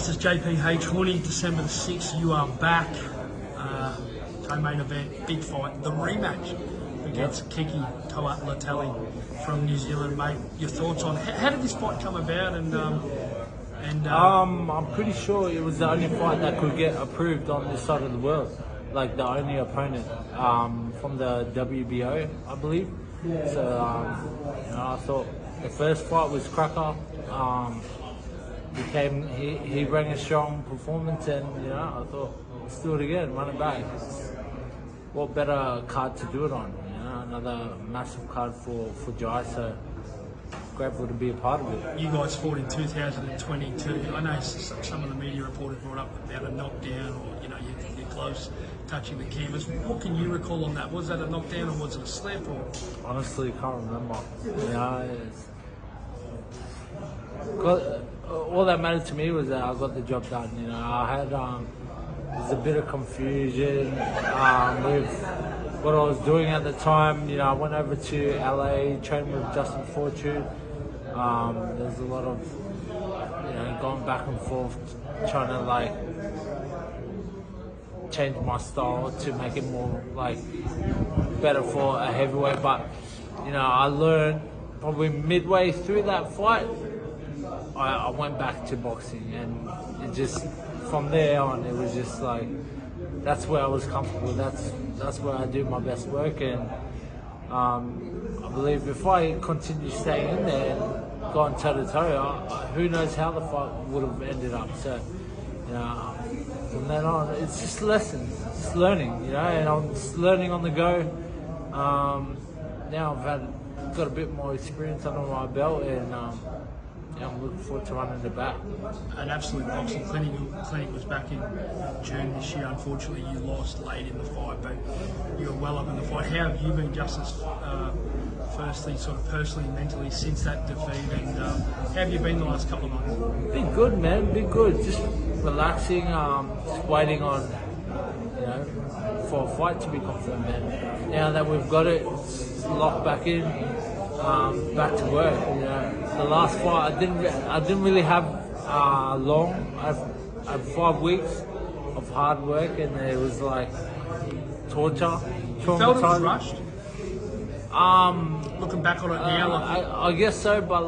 Justis Huni, December the 6th, you are back. Co-main event, big fight, the rematch against Kiki Toa Leutele from New Zealand, mate. Your thoughts on how did this fight come about? I'm pretty sure it was the only fight that could get approved on this side of the world. Like the only opponent from the WBO, I believe. So I thought the first fight was cracker. He rang a strong performance, and I thought, let's do it again, run it back. What better card to do it on? Another massive card for Jai. So grateful to be a part of it. You guys fought in 2022. I know some of the media reporters brought up about a knockdown, or you're close touching the canvas. What can you recall on that? Was that a knockdown, or was it a slip? Or honestly, can't remember. All that mattered to me was that I got the job done. I had there's a bit of confusion with what I was doing at the time. I went over to LA, trained with Justin Fortune. There's a lot of going back and forth, trying to change my style to make it more better for a heavyweight. But I learned probably midway through that fight, I went back to boxing, and it just from there on it was just that's where I was comfortable. That's where I do my best work, and I believe if I continue staying in there and going toe to toe, who knows how the fight would have ended up. So from then on, it's just lessons, it's learning, and I'm just learning on the go. Now I've got a bit more experience under my belt, and I'm looking forward to running the back. An absolute boxing clinic was back in June this year. Unfortunately, you lost late in the fight, but you were well up in the fight. How have you been, Justis, firstly, sort of personally, mentally, since that defeat, and how have you been the last couple of months? Been good, man. Been good. Just relaxing, just waiting on, for a fight to be confirmed, man. Now that we've got it, it's locked back in. Back to work. The last fight I didn't really have long. I had 5 weeks of hard work, and it was torture. You felt it was rushed? Looking back on it now, I guess so, but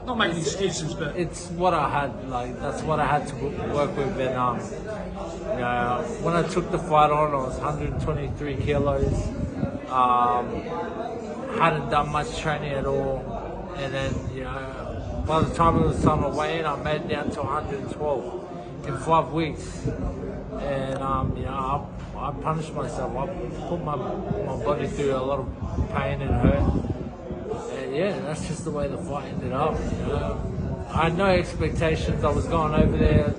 not making excuses, but it's what I had. That's what I had to work with, and when I took the fight on, I was 123 kilos. Hadn't done much training at all, and then by the time it was time to weigh in, I made it down to 112 in 5 weeks, and I punished myself. I put my body through a lot of pain and hurt, and that's just the way the fight ended up. I had no expectations. I was going over there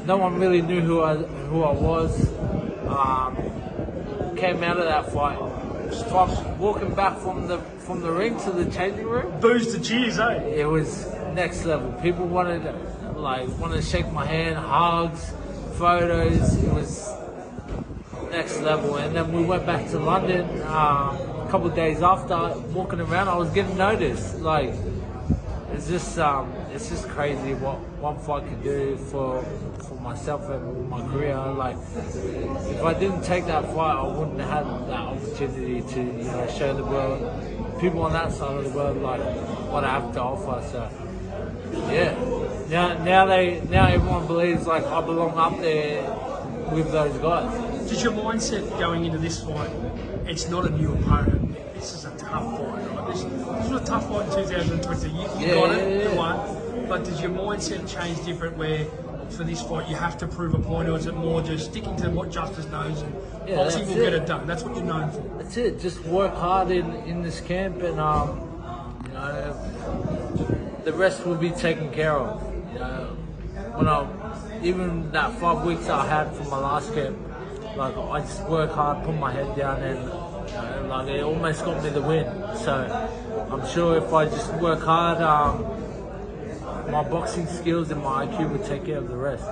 no one really knew who I was. Came out of that fight. From walking back from the ring to the changing room, boos to cheers, eh? It was next level. People wanted to shake my hand, hugs, photos. It was next level. And then we went back to London a couple of days after. Walking around, I was getting noticed. It's just crazy what one fight could do for myself and my career. If I didn't take that fight, I wouldn't have had that opportunity to show the world, people on that side of the world, what I have to offer. So now everyone believes I belong up there with those guys. Did your mindset going into this fight? It's not a new opponent. This is a tough fight, right? This was a tough fight in 2020. You got it, you won. But does your mindset change different where for this fight you have to prove a point, or is it more just sticking to what Justis knows and boxing will get it done? That's what you're known for. That's it. Just work hard in this camp, and the rest will be taken care of. Even that 5 weeks I had from my last camp, I just work hard, put my head down, and it almost got me the win. So I'm sure if I just work hard, my boxing skills and my IQ would take care of the rest.